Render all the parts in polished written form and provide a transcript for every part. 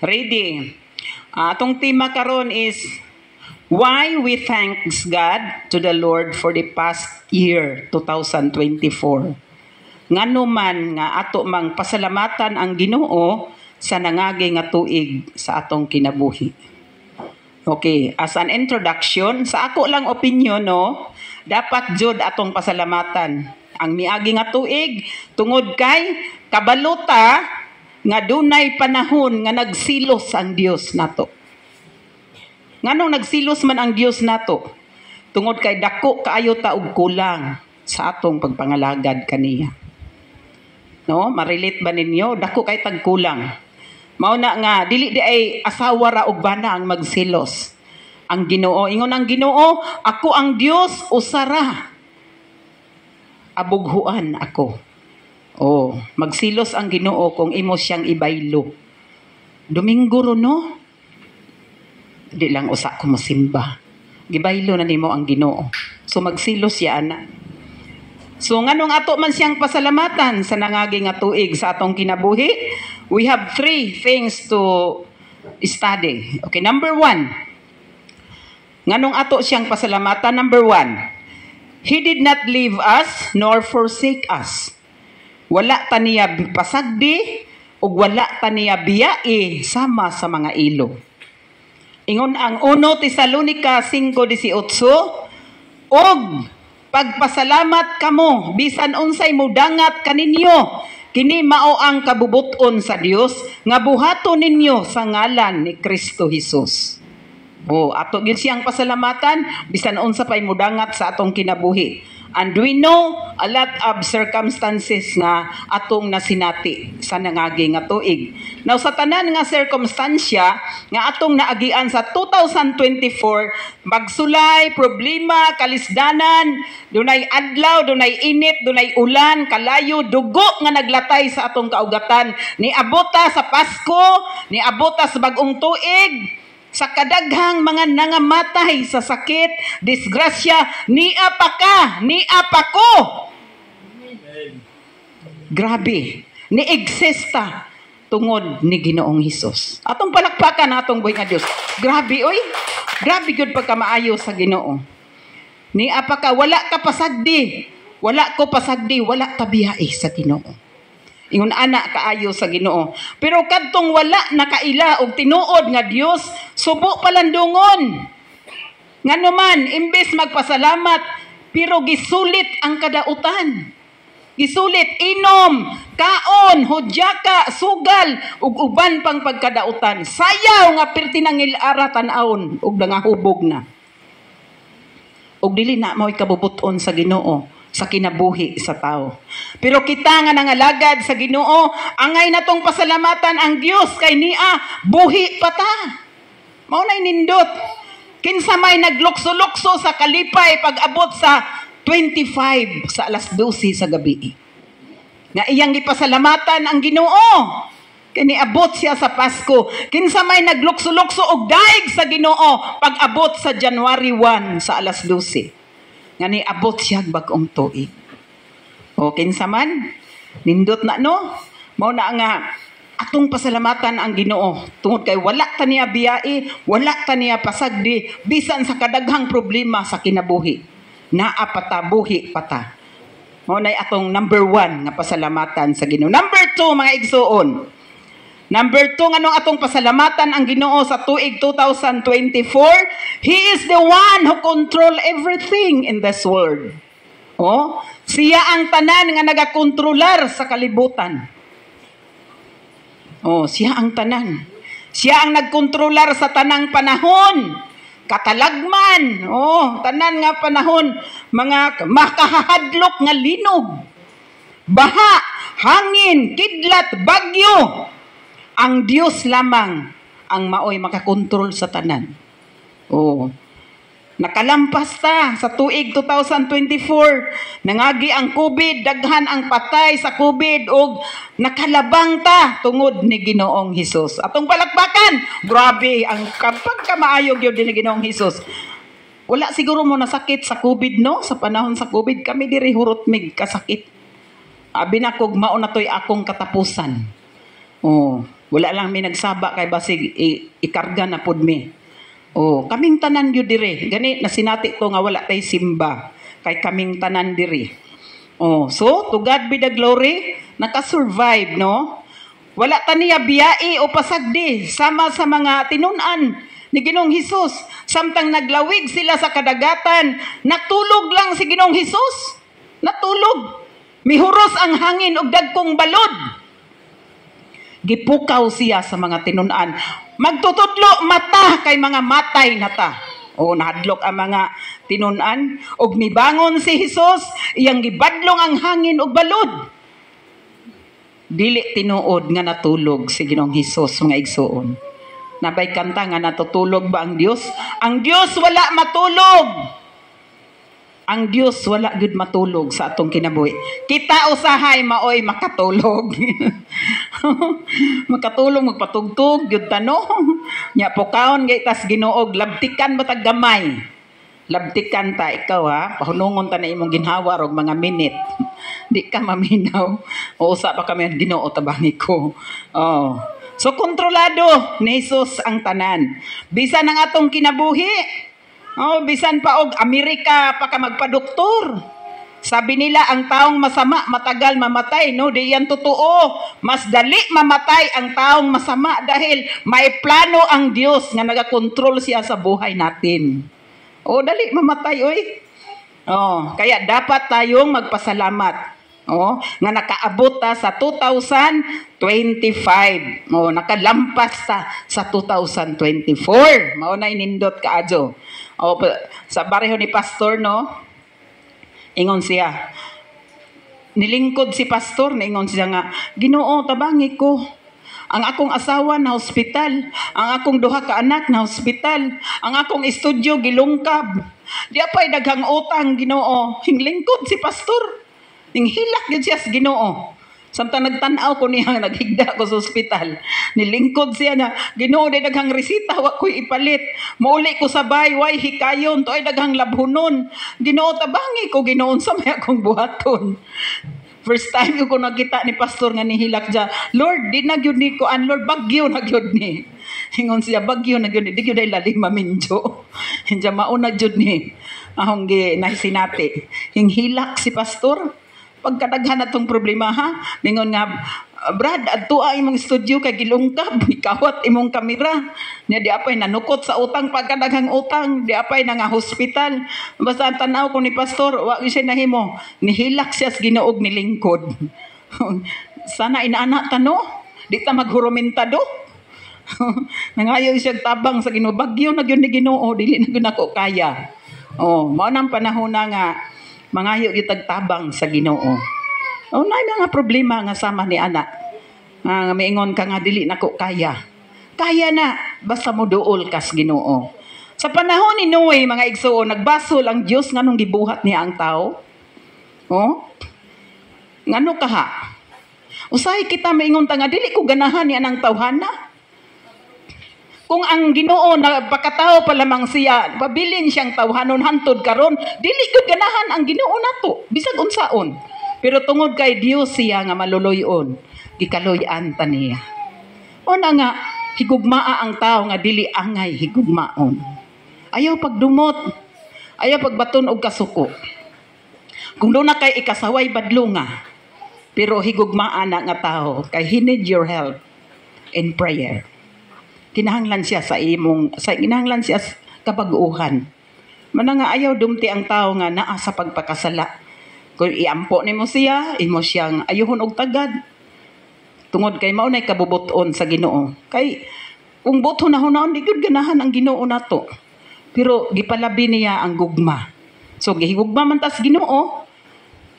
Ready. Atong tema karon is why we thanks God to the Lord for the past year 2024. Ngano man nga ato mang pasalamatan ang Ginoo sa nangagi nga tuig sa atong kinabuhi. Okay, as an introduction, sa ako lang opinion no, dapat jud atong pasalamatan ang miagi nga tuig tungod kay kabalota nga dunay panahon nga nagsilos ang Dios nato. Nganong nagsilos man ang Dios nato? Tungod kay dako kaayo ta og kulang sa atong pagpangalagad kaniya. No, marelate ba ninyo? Dako kay tagkulang. Mao na nga dili di ay asawa ra og bana ang magsilos. Ang Ginoo, ingon ang Ginoo, ako ang Dios usara. Abughuan ako. Oh, magsilos ang Ginoo kung imo siyang ibaylo. Domingo ro no? Di lang usa ko mosimba. Gibaylo na nimo ang Ginoo. So magsilos siya ana. So nganong ato man siyang pasalamatan sa nangagi nga tuig sa atong kinabuhi, we have 3 things to study. Okay, number 1. Nganong ato siyang pasalamatan? Number 1. He did not leave us nor forsake us. Wala ta niya pasagdi ug wala ta niya biyai sama sa mga ilo. Ingon ang 1 Tesalonica 5:18, og pagpasalamat kamo bisan unsay mudangat kaninyo, kini mao ang kabubuton sa Dios nga buhaton ninyo sa ngalan ni Kristo Jesus. Oh, ato gyud siyang pasalamatan bisan unsa pay mudangat sa atong kinabuhi. And we know a lot of circumstances nga atong nasinati sa nangagi nga tuig. Now sa tanan nga circumstansya nga atong naagian sa 2024, magsulay, problema, kalisdanan, dunay adlaw, dunay init, dunay ulan, kalayo, dugo nga naglatay sa atong kaugatan. Niabota sa Pasko, niabota sa bagong tuig, sa kadaghang mga nangamatay sa sakit, disgrasya, niapa ka, niapa ko. Grabe, ni-exista tungod ni Ginoong Hesus. Atong palakpakan atong buhi nga Dios. Grabe oy. Grabe gyud pagkamaayo sa Ginoo. Niapa ka, wala ka pasagdi. Wala ko pasagdi, wala ka biyai sa Ginoo. Ingon ana kaayo sa Ginoo. Pero kadtong wala nakaila og tinuod nga Dios, subo palandungon. Ngano man imbes magpasalamat, pero gisulit ang kadautan. Gisulit inom, kaon, hudyaka, sugal ug uban pang pagkadautan. Sayaw nga perti nang ilara tan-awon ug nangahubog na. Ug dili na mao'y kabubuton sa Ginoo sa kinabuhi sa tao. Pero kita nga nangalagad sa Ginoo, angay natong pasalamatan ang Dios kay niya buhi pa ta. Mao nay nindot. Kinsa may naglukso-lukso sa kalipay pag-abot sa 25 sa alas 12 sa gabi. Nga iyang gipasalamatan ang Ginoo. Kini abot siya sa Pasko. Kinsa may naglukso-lukso og daig sa Ginoo pag-abot sa January 1 sa alas 12. Nga ni abot siya bagong tuig. O kinsa man nindot na no, mao na nga atong pasalamatan ang Ginoo tungod kay wala ta niya biyai, wala ta niya pasagdi bisan sa kadaghang problema sa kinabuhi. Naa pa ta, buhi pa ta. Mao nay atong number 1 nga pasalamatan sa Ginoo. Number 2 mga igsoon. Number 2, anong atong pasalamatan ang Ginoo sa tuig 2024? He is the one who control everything in this world. Oh, siya ang tanan nga nagakontrolar sa kalibutan. Oh, siya ang tanan. Siya ang nagkontrolar sa tanang panahon. Katalagman. Oh, tanan nga panahon, mga makahadlok nga linog. Baha, hangin, kidlat, bagyo. Ang Dios lamang ang maoy makakontrol sa tanan. Oh. Nakalampas ta sa tuig 2024. Nangagi ang COVID, daghan ang patay sa COVID og nakalabang ta tungod ni Ginoong Hesus. Atong palakpakan. Grabe ang pagkamaayog yun din ni Ginoong Hesus. Wala siguro mo nasakit sa COVID no? Sa panahon sa COVID kami diri hurot mig kasakit. Abi na kog mao na toy akong katapusan. Oh. Wala lang mi nagsaba kay basig ikarga na pud mi. Oh, kaming tanan gyud dire. Gani na sinati ko nga wala tay simba kay kaming tanan dire. Oh, so to God be the glory, naka-survive, no? Wala ta niya biyai o pasagdi sama sa mga tinun-an ni Ginoong Hesus. Samtang naglawig sila sa kadagatan, natulog lang si Ginoong Hesus. Natulog. Mihuros ang hangin og dagkong balod. Gipukaw siya sa mga tinun-an. Magtutudlo mata kay mga matay na ta. O nahadlok ang mga tinun-an. Og mibangon si Hesus, iyang gibadlong ang hangin og balod. Dili tinuod nga natulog si Ginoong Hesus, mga igsoon. Nabay kanta nga natutulog ba ang Dios? Ang Dios wala matulog. Ang Dios wala gud matulog sa atong kinabuhi. Kita usahay maoy makatulog. Makatulog magpatugtog gyud tano. Nya pukaon gay tas Ginoo labtikan matag gamay. Labtikan ta ikaw ha, pahunungon ta na imong ginhawa og mga minute. Di ka maminaw. O usa pa kami Ginoo tabangi ko. Oh. So kontrolado ni Jesus ang tanan. Bisan ang atong kinabuhi. Oh, bisan pa og Amerika pa ka magpadoktor. Sabi nila ang taong masama matagal mamatay, no? Di yan totoo. Mas dali mamatay ang taong masama dahil may plano ang Dios nga nagakontrol siya sa buhay natin. Oh, dali mamatay oy. Oh, kaya dapat tayong magpasalamat. Oh, nga nakaabot ta sa 2025. Oh, nakalampas ta sa 2024. Mao na inindot kaadyo. Oh, sa bareho ni pastor, no? Ingon siya. Nilingkod si pastor, ingon siya nga, Ginoo, tabangi ko. Ang akong asawa na hospital, ang akong duha ka anak na hospital, ang akong estudyo gilungkab. Di apay daghang utang, Ginoo. Hinglingkod si pastor. Hinghilak yun siya sa Ginoo. Samtang nagtanaw ko niya, naghigda ko sa ospital. Nilingkod siya na, Ginoo, day daghang resita, wa ko'y ipalit. Mauli ko sa bayway, hikayon, to ay daghang labhunon. Ginoo, tabangi ko, Ginoo, sa may akong buhaton. First time ko nakita ni pastor nga nihilak dyan, Lord, di na gyud ni ko, Lord, bagyo na gyud ni. Hingon siya, bagyo na gyud ni, di gyud ay lalim maminjo. Hinja mauna gyud ni, ahong nahisinati. Hinghilak si pastor, pagkadaghan atong problema ha. Ningon nga, Brad, adto ay imong studio kay gilungkab, ikawat imong kamera. Nya di apay nanukot sa utang pagkadaghang utang, di apay na nga hospital. Basta tanaw ko ni pastor, wa siya nahimo. Nihilak siya sa Ginoo nilingkod. Sana inaana tano, di ta maghurumentado. Nangayo siya tabang sa Ginoo, bagyo na gyud ni Ginoo, dili na gyud ako kaya. Oh, mao nang panahon na nga mangayo gyud tabang sa Ginoo. Oh, na mga problema nga sama ni anak. Nga miingon ka nga dili nako kaya. Kaya na basta mo duol kas Ginoo. Sa panahon ni Noe, mga igsoon, nagbasol ang Dios nganong gibuhat niya ang tao. Oh? Ngano ka ha? Usahay kita miingon ta nga dili ko ganahan niya ng tawhana. Kung ang Ginoo na pakatao pa lamang siya, pabilin siyang tawhanon hantod karon, dili gud ganahan ang Ginoo nato, bisag unsaon. Pero tungod kay Dios siya nga maluluyon, gikaloy-an ta niya. O na nga, higugmaa ang tao nga dili angay higugmaon. Ayaw pagdumot, ayaw pagbaton og kasuko. Kung doon na kay ikasaway badlunga, pero higugmaan na nga tao, kay he need your help in prayer. Kinahanglan siya kinahanglan siya kapag-uhan. Mana nga ayaw dumti ang tao nga naa sa pagpakasala. Kung iampo nimo siya, imo siyang ayuhon og tagad. Tungod kay mao nay kabubuton sa Ginoo. Kay kung buto na hunaon di gyud ganahan ang Ginoo nato. Pero gipalabi niya ang gugma. So gihigugma man tas Ginoo,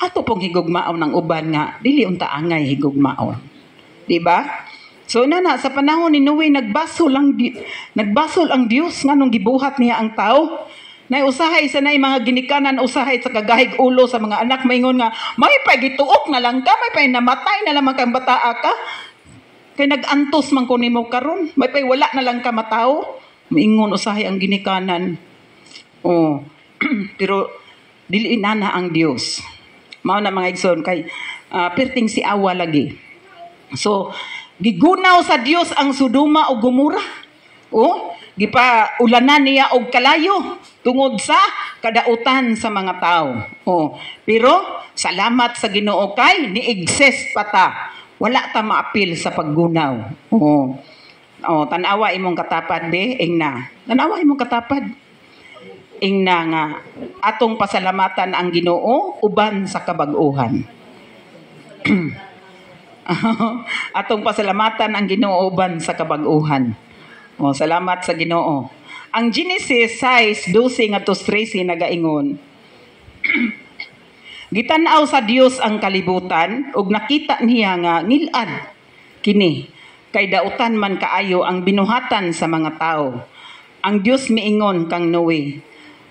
ato pong higugmaon ng uban nga dili unta angay higugmaon. Di ba? So sa panahon ni Noe nagbasol ang Dios nganong gibuhat niya ang tao. Nay usahay sa nay mga ginikanan usahay sa kagahig ulo sa mga anak maingon nga may pagituok na lang ka, may pay namatay na lang kang bataa ka. Kay nagantos man ko nimo karon, may pay wala na lang ka matao. Maingon usahay ang ginikanan. Oh. Pero dili na ang Dios. Mao na mga igsoon kay perting si awa lagi. So Gigunaw sa Dios ang Sodoma o Gomora. O, gipa ulanan niya og kalayo tungod sa kadautan sa mga tao. O, pero salamat sa Ginoo kay ni-exist pa ta. Wala ta maapil sa paggunaw. O, tanawa imong katapad be, ingna. Tanawa imong katapad. Ingna nga atong pasalamatan ang Ginoo uban sa kabag-uhan. Atong pasalamatan ang Ginoo uban sa kabag-uhan. O, salamat sa Ginoo. Ang Genesis 6:12 ngadto 13 nagaingon. Gitan-aw sa Dios ang kalibutan ug nakita niya nga ngilad kini kay dautan man kaayo ang binuhatan sa mga tao. Ang Dios miingon kang Noe,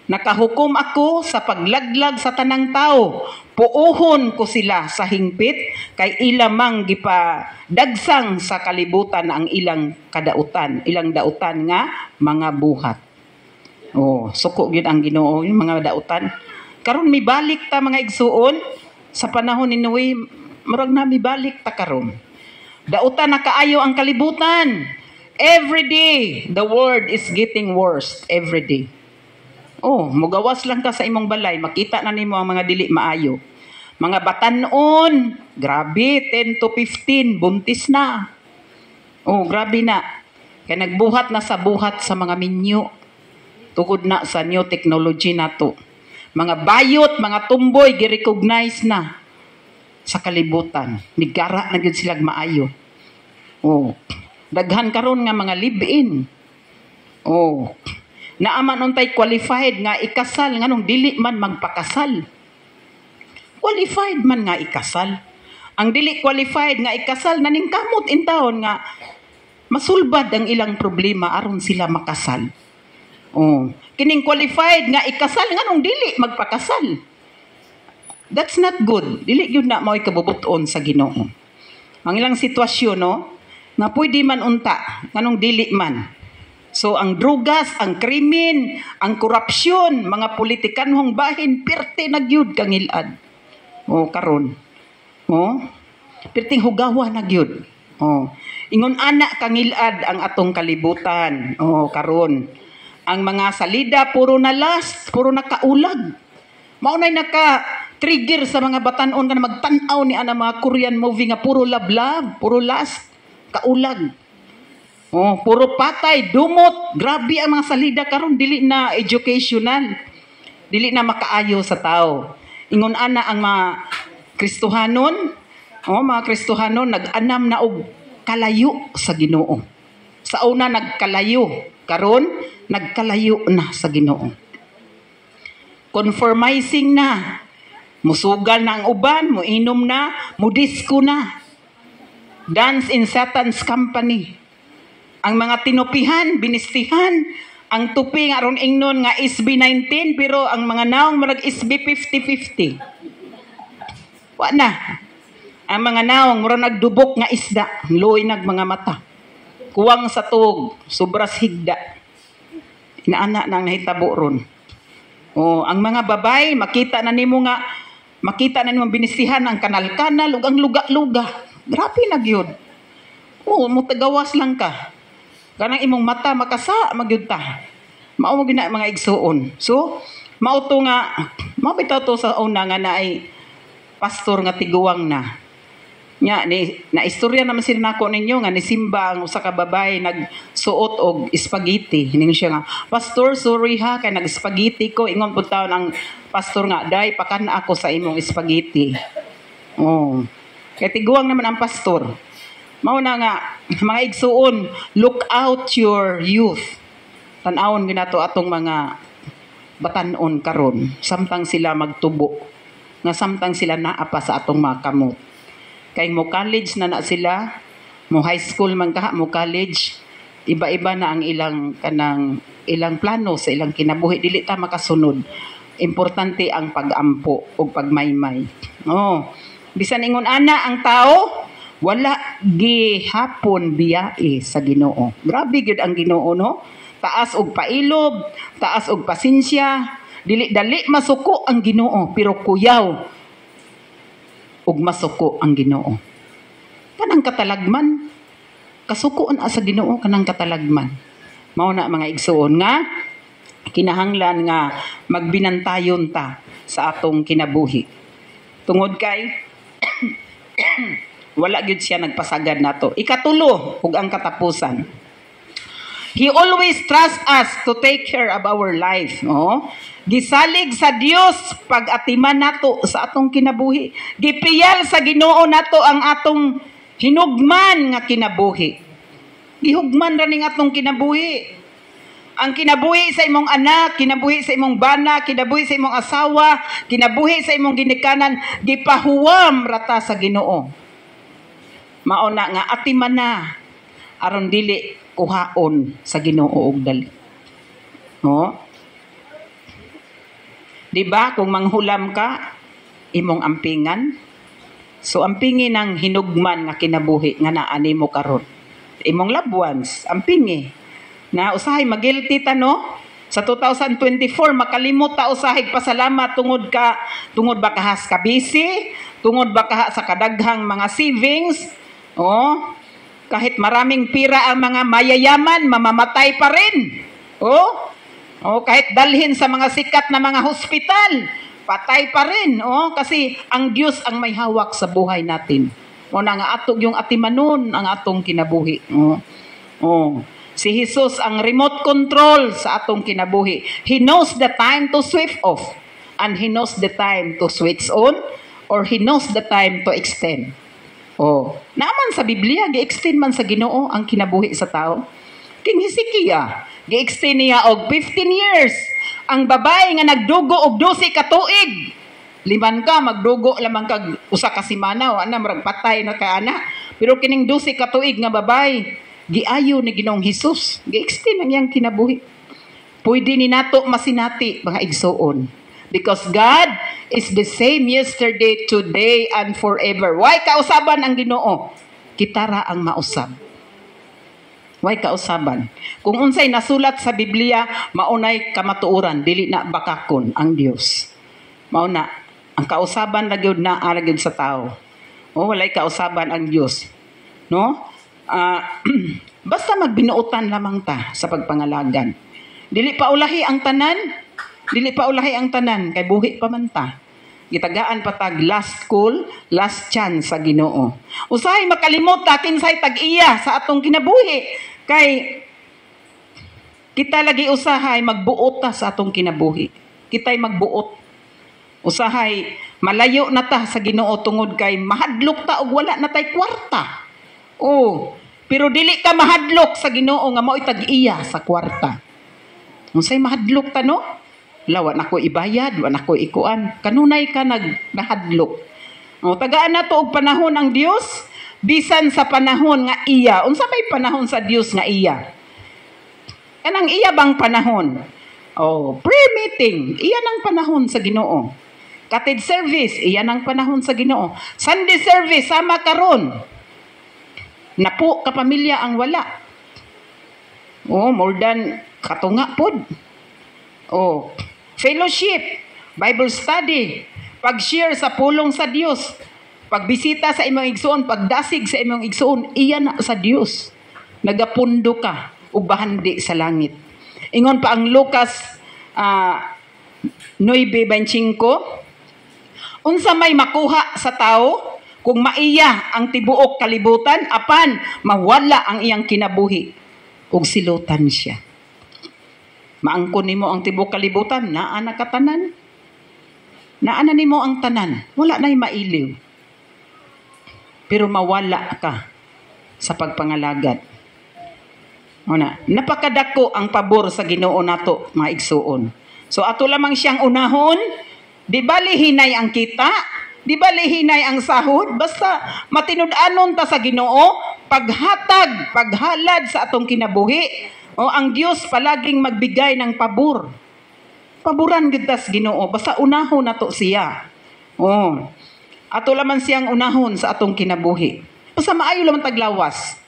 nakahukom ako sa paglaglag sa tanang tao. Puuhon ko sila sa hingpit kay ilamang gipadagsang sa kalibutan ang ilang kadautan, ilang dautan nga mga buhat. Oh, suko gyud ang Ginoo yung mga dautan. Karon mibalik ta mga igsuon sa panahon ni Noe, murag na mibalik ta karon. Dautan na kaayo ang kalibutan. Every day the world is getting worse every day. Oh, mugawas lang ka sa imong balay, makita na nimo ang mga dili maayo. Mga batanon, grabe, 10 to 15, buntis na. Oh, grabe na. Kaya nagbuhat na sa buhat sa mga minyo. Tugod na sa new technology na to. Mga bayot, mga tumboy, gi-recognize na sa kalibutan. Nigara na gyud sila maayo. Oh, daghan karon nga mga live-in. Oh, naaman untay qualified nga ikasal nganong dili man magpakasal. Qualified man nga ikasal. Ang dili qualified nga ikasal naningkamot in taon nga masulbad ang ilang problema aron sila makasal. Oh, kining qualified nga ikasal nganong dili magpakasal. That's not good. Dili gyud na mao'y kabubuton sa Ginoo. Ang ilang sitwasyon no nga pwede man unta nganong dili man. So ang drugas, ang krimen, ang korupsyon, mga politikanhong bahin pirte na gyud kang ilad. Oh, karon. Oh, pirting hugawa na gyud. Oh, ingon ana kang ilad ang atong kalibutan. Oh, karon. Ang mga salida puro na last, puro nakaulag. Maunay naka-trigger sa mga batanon nga magtan-aw ni ana mga Korean movie nga puro love, puro last, kaulag. Oh, puro patay, dumot. Grabe ang mga salida karon, dili na educational. Dili na makaayo sa tao. Ingon ana ang mga Kristohanon, mga Kristohanon nag-anam na og kalayo sa Ginoo. Sa una nagkalayo, karon nagkalayo na sa Ginoo. Conformizing na. Musugal na ang uban, muinom na, mudisko na. Dance in Satan's company. Ang mga tinupihan, binistihan, ang tupi nga ron ingnon nga SB19 pero ang mga naong marag SB 50-50. Wa na. Ang mga naong mura nagdubok nga isda, luoy nag mga mata. Kuwang sa tug, sobras higda. Inaana nang nahitabo ron. Oh, ang mga babay makita na nimo binisihan ang kanal-kanal ug ang luga-luga. Grabe na gyud. Oh, mo tagawas lang ka. Kanang imong mata makasa magyud ta. Mao mo gina mga igsuon. So, mao to nga mabitaw to sa una nga naay pastor nga tiguwang na. Nya ni na istorya naman sila nako ninyo nga ni Simba ang usa ka babae nagsuot og spaghetti. Ning siya nga, "Pastor, sorry ha kay nag-spaghetti ko." Ingon pud taon ang pastor nga, "Day, pakana ako sa imong spaghetti." Oh. Kay tiguwang naman ang pastor. Mao na nga mga igsuon, look out your youth. Tan-awon ginato atong mga batanon karon, samtang sila magtubo. Nga samtang sila naa pa sa atong mga kamot. Kay mo college na sila, mo high school man ka, mo college, iba-iba na ang ilang plano sa ilang kinabuhi, dili ta makasunod. Importante ang pag-ampo o pagmaymay. Oh, bisan ingon ana ang tao, wala gihapon biyae sa Ginoo. Grabe gyud ang Ginoo no. Taas og pailob, taas og pasensya, dili masuko ang Ginoo, pero kuyaw ug masuko ang Ginoo. Kanang katalagman, kasuko na sa Ginoo kanang katalagman. Mao na mga igsuon nga kinahanglan nga magbinantayon ta sa atong kinabuhi. Tungod kay wala gyud siya nagpasagad nato. Ikatulo ug ang katapusan. He always trusts us to take care of our life. Oh? Gisalig sa Dios pag-atiman nato sa atong kinabuhi. Gipiyal sa Ginoo nato ang atong hinugman nga kinabuhi. Gihugman ra ning atong kinabuhi. Ang kinabuhi sa imong anak, kinabuhi sa imong bana, kinabuhi sa imong asawa, kinabuhi sa imong ginikanan, gipahuwam rata sa Ginoo. Mauna nga atiman na aron dili kuhaon sa Ginoo og dali. No? Di ba kung manghulam ka imong ampingan? So ampingin ang hinugman nga kinabuhi nga naa nimo karon. Imong loved ones, ampingi. Na usahay magilty ta no? Sa 2024 makalimot ta usahay pasalamat tungod ba kahas ka busy, tungod ba kaha sa kadaghang mga savings, oh, kahit maraming pira ang mga mayayaman, mamamatay pa rin. Oh, kahit dalhin sa mga sikat na mga hospital, patay pa rin. Oh, kasi ang Diyos ang may hawak sa buhay natin. O na nga atog yung atimanon ang atong kinabuhi. Si Jesus ang remote control sa atong kinabuhi. He knows the time to switch off and He knows the time to switch on or He knows the time to extend. Naman sa Biblia, gi-extend man sa Ginoo ang kinabuhi sa tao. King Hezekiah, gi-extend niya og 15 years. Ang babae nga nagdugo og 12 ka tuig. Liman ka, magdugo lamang kag usa ka semana, wala marag patay na ka ana. Pero kining 12 ka tuig nga babae, giayo ni Ginoong Hesus, gi-extend ang iyang kinabuhi. Pwede ni nato masinati mga igsoon. Because God is the same yesterday, today, and forever. Why kausaban ang Ginoo? Kita ra ang mausab. Why kausaban? Kung unsay nasulat sa Biblia, maunay kamatuoran, dili na bakakon ang Dios. Mauna, ang kausaban na gyud na ara gyud sa tao. Walay kausaban ang Dios. No? Basta magbinuotan lamang ta sa pagpangalagan. Dili pa ulahi ang tanan, kay buhi pa man ta. Gitagaan patag last call, last chance sa Ginoo. Usahay makalimot ta kinsay tag-iya sa atong kinabuhi, kay kita lagi usahay magbuot ta sa atong kinabuhi. Kitay magbuot. Usahay malayo na ta sa Ginoo tungod kay mahadlok ta og wala na tay kwarta. Pero dili ka mahadlok sa Ginoo nga mao tag-iya sa kwarta. Unsay mahadlok ta no? Wa nako ibayad, wa nako ikuan. Kanunay ka nahadlok. Tagaan na to og panahon ang Dios, bisan sa panahon nga iya. Unsa may panahon sa Dios nga iya? Kanang iya bang panahon? Prayer meeting, iya nang panahon sa Ginoo. Katid service, iya nang panahon sa Ginoo. Sunday service sama karon. Napo kapamilya ang wala. More than katunga pod. Fellowship, Bible study, pag-share sa pulong sa Dios, pagbisita sa imong igsoon, pagdasig sa imong igsoon, iya na sa Dios. Nagapundo ka ug bahandi sa langit. Ingon pa ang Lucas 9:25, unsa may makuha sa tao kung maiya ang tibuok kalibutan, apan mawala ang iyang kinabuhi ug silutan siya. Maangkon nimo ang tibuok kalibutan, naa na katanan. Naa na nimo ang tanan, wala na'y mailiw. Pero mawala ka sa pagpangalagad. Napakadako ang pabor sa Ginoo nato, mga igsuon. So ato lamang siyang unahon, di bali hinay ang kita, di bali hinay ang sahod, basta matinud-anon ta sa Ginoo, paghatag, paghalad sa atong kinabuhi. Ang Dios palaging magbigay ng pabor. Paboran gid tas Ginoo, basta unahon nato siya. Ato lamang siyang unahon sa atong kinabuhi. Basta maayo lamang taglawas.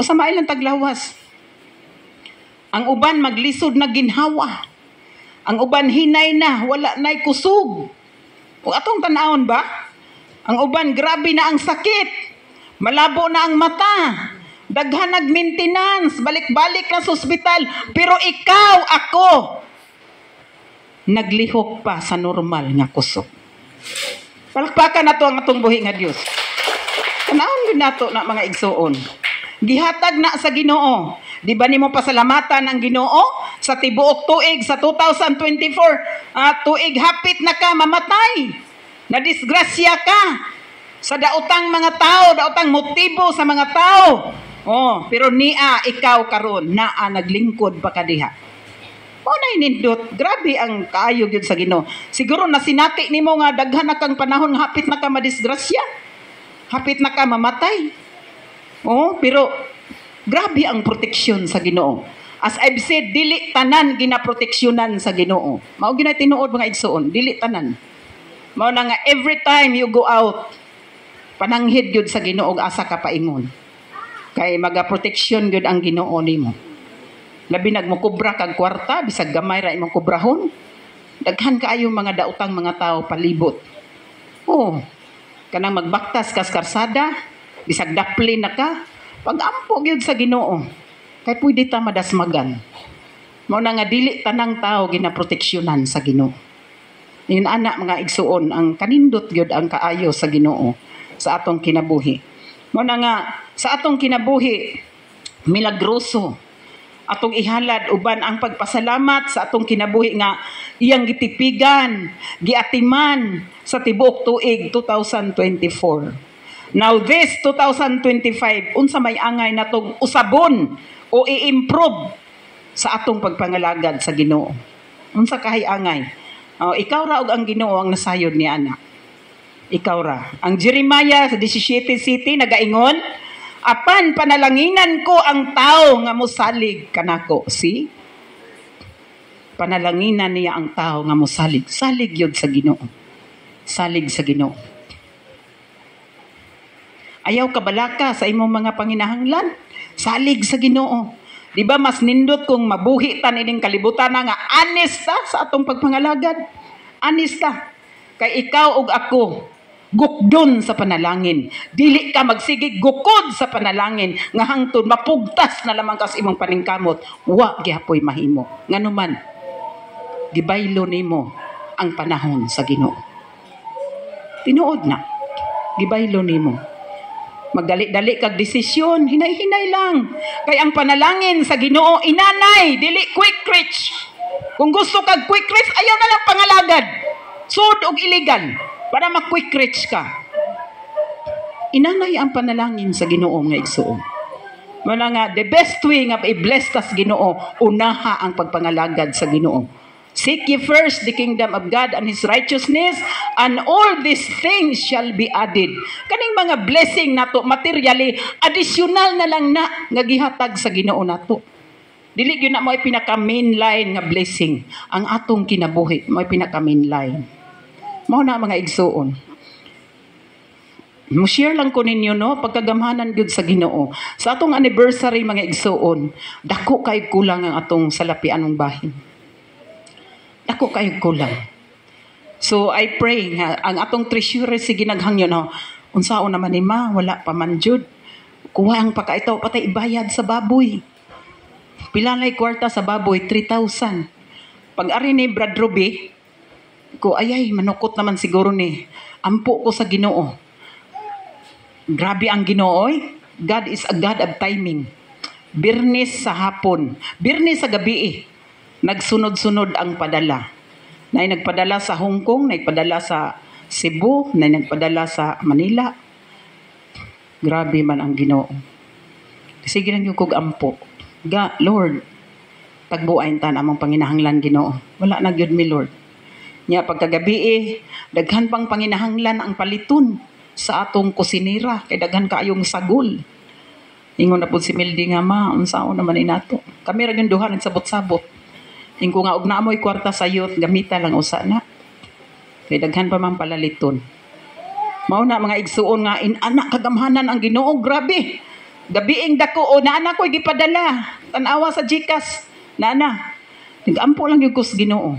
Basta maayo lang taglawas. Ang uban maglisod na ginhawa. Ang uban hinay na, wala na'y kusog. Atong tanawon ba? Ang uban grabe na ang sakit. Malabo na ang mata. Daghan nag-maintenance, balik-balik na sa ospital. Pero ikaw, ako, naglihok pa sa normal nga kusog. Palakpakan na to ang atong buhi nga Dios. Kanahon yun nato na mga igsuon. Gihatag na sa Ginoo. Di ba nimo pasalamatan ang Ginoo sa tibuok tuig sa 2024? Tuig hapit na ka mamatay. Nadisgrasya ka sa daotang mga tao, daotang motibo sa mga tao. Pero ikaw karon naa naglingkod pa ka diha. Nay nindot, grabe ang kaayo gyud sa Ginoo. Siguro na sinati nimo nga daghan na kang panahon nga hapit na ka madisgrasya. Hapit na ka mamatay. Pero grabe ang proteksyon sa Ginoo. As I've said, dili tanan ginaproteksyonan sa Ginoo. Mao ginay tinuod mga igsoon, dili tanan. Mao na nga every time you go out, pananghid gyud sa Ginoo asa ka paingon. Kay magaproteksyon gyud ang Ginoo nimo. Labi nagmukubra kag kwarta, bisag gamay ra imong kubrahon. Daghan kaayo mga daotang mga tao palibot. Kanang magbaktas kas karsada, bisag daplin na ka, pag-ampo gyud sa Ginoo. Kay pwede ta madasmagan. Mao na nga dili tanang tao ginaproteksyonan sa Ginoo. Yun anak mga igsuon, ang kanindot gyud ang kaayo sa Ginoo sa atong kinabuhi. Mao na nga sa atong kinabuhi milagroso atong ihalad uban ang pagpasalamat sa atong kinabuhi nga iyang gitipigan, giatiman sa tibuok tuig 2024. Now this 2025 unsa may angay natong usabon o i-improve sa atong pagpangalagad sa Ginoo. Unsa kahay angay? Ikaw ra og ang Ginoo ang nasayod ni anak. Ikaw ra. Ang Jeremiah 17:7 nagaingon, apan panalanginan ko ang tao nga mosalig kanako. See? Panalanginan niya ang tao nga mosalig. Salig yun sa Ginoo. Salig sa Ginoo. Ayaw ka balaka sa imong mga panginahanglan. Salig sa Ginoo. Di ba mas nindot kung mabuhi ta nining kalibutan na nga honesta sa atong pagpangalagad. Honesta. Kay ikaw ug ako gukdon sa panalangin. Dili ka magsigig gukod sa panalangin nga hangtod mapugtas na lamang kas imong paningkamot. Wa gihapoy mahimo. Nganuman gibaylo nimo ang panahon sa Ginoo. Tinuod na. Gibaylo nimo. Magdali-dali kag desisyon, hinay-hinay lang. Kay ang panalangin sa Ginoo inanay, dili quick rich. Kung gusto kag quick rich, ayaw na lang pangalagad. Sud og illegal para ma-quick rich ka. Inanay ang panalangin sa Ginoo nga igsuon. Wala nga the best way nga i-bless tas Ginoo, unaha ang pagpangalagad sa Ginoo. Seek ye first the kingdom of God and His righteousness, and all these things shall be added. Kaning mga blessing nato, materially, additional na lang na nga gihatag sa Ginoo nato. Dili gyud na mo pinaka mainline nga blessing. Ang atong kinabuhi mo pinaka mainline. Mao na mga igsuon. Mo-share lang ko ninyo no pagkagamhanan gyud sa Ginoo. Sa atong anniversary mga igsuon, dako kay kulang ang atong salapian ng bahin. Ako kayo kulang. So I pray nga ang atong treasurer sige naghangyo no. Unsaon naman ni ma wala pa man jud. Kuha ang pakaitaw patay ibayad sa baboy. Pila lay kwarta sa baboy 3,000. Pag ari ni Brad Ruby ko ayay manukot naman siguro ni. Ampo ko sa Ginoo. Grabe ang Ginoo oy. God is a God of timing. Birnis sa hapon, birnis sa gabi nagsunod-sunod ang padala. Nay nagpadala sa Hong Kong, nagpadala sa Cebu, nay nagpadala sa Manila. Grabe man ang Ginoo. Sige lang yung kog ampo. Lord, tagbuain tan among panginahanglan Ginoo. Wala na gyud mi Lord. Nya pagkagabi daghan pang panginahanglan ang paliton sa atong kusinira kay daghan kaayong sagol. Ingon na pud si Mildy nga ma, unsaon naman inato. Kami ra gyud duha nagsabot-sabot. Ingko nga og naamoy kwarta sa youth gamita lang usa na. Kay daghan pa man palaliton. Mao na mga igsuon nga anak kagamhanan ang Ginoo, grabe. Gabiing dako o naana ko'y gipadala. Tanawa sa GCash. Naana. Nag-ampo lang yung kus Ginoo.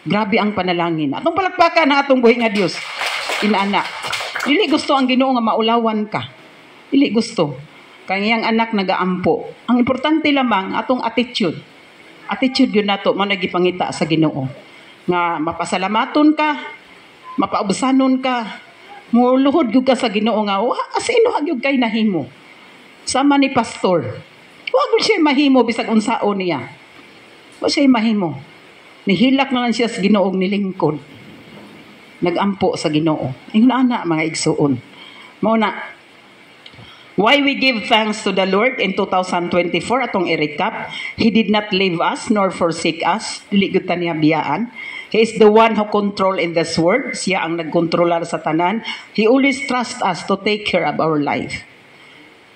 Grabe ang panalangin. Atong palakpakan na atong buhi nga Dios. Inaanak. Dili gusto ang Ginoo nga maulawan ka. Dili gusto. Kanyang anak nagaampo. Ang importante lamang atong attitude. Attitude yun nato mo nagipangita sa Ginoo. Nga mapasalamaton ka, mapaubusanon ka, muluhod gyud ka sa Ginoo nga asino hagyud kay nahimo. Sama ni pastor. Wa gyud siya mahimo bisag unsaon niya. Wa siya mahimo. Nihilak na lang siya sa Ginoo nilingkod. Nagampo sa Ginoo. Ingon ana mga igsuon. Mao na why we give thanks to the Lord in 2024 atong i-recap. He did not leave us nor forsake us. Dili gyud ta niya biyaan. He is the one who control in this world. Siya ang nagkontrolar sa tanan. He always trust us to take care of our life.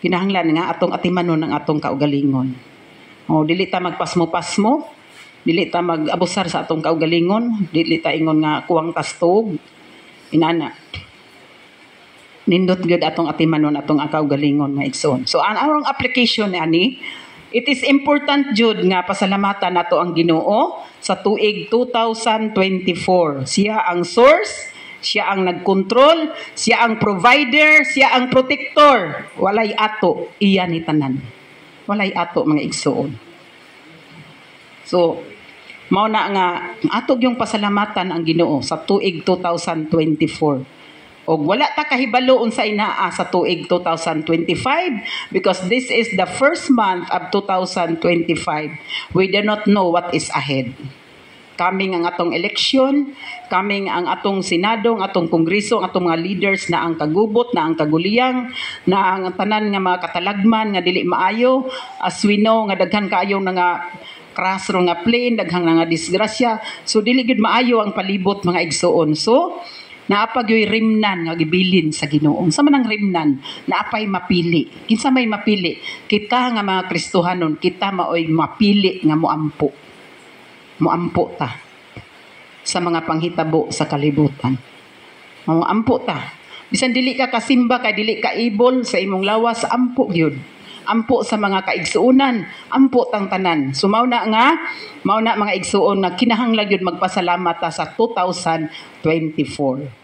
Kinahanglan nga atong atimanon ang atong kaugalingon. Dili ta magpasmo-pasmo. Dili ta mag-abusar sa atong kaugalingon. Dili ta ingon nga kuwang tastog. Inana. Nindot gyud atong atimanon atong kaugalingon nga igsoon. So ang arong application ani, it is important jud nga pasalamatan nato ang Ginoo sa tuig 2024. Siya ang source, siya ang nagkontrol, siya ang provider, siya ang protector. Walay ato iya ni tanan. Walay ato mga igsoon. So mao na nga ato yung pasalamatan ang Ginoo sa tuig 2024. O wala ta kahibalo unsa inaa sa tuig 2025 because this is the first month of 2025. We do not know what is ahead. Kaming ang atong eleksyon, kaming ang atong senado, ang atong kongreso, ang atong mga leaders na ang kagubot, na ang kaguliyang, na ang tanan nga mga katalagman nga dili maayo, as we know nga daghan kaayo na nga crash ro nga plane, daghang nga disgrasya. So dili gid maayo ang palibot mga igsoon. So naapagyoy rimnan nga gibilin sa Ginoo. Sa man ang rimnan, naapay mapili. Kinsa may mapili? Kita nga mga Kristohanon, kita maoy mapili nga moampo. Moampo ta sa mga panghitabo sa kalibutan. Moampo ta. Bisan dili ka kasimba kay dili ka ibol sa imong lawas, ampo gyud. Ampo sa mga kaigsuonan, ampo tang tanan. So mao na mga igsuon na kinahanglan gyud magpasalamat ta sa 2024.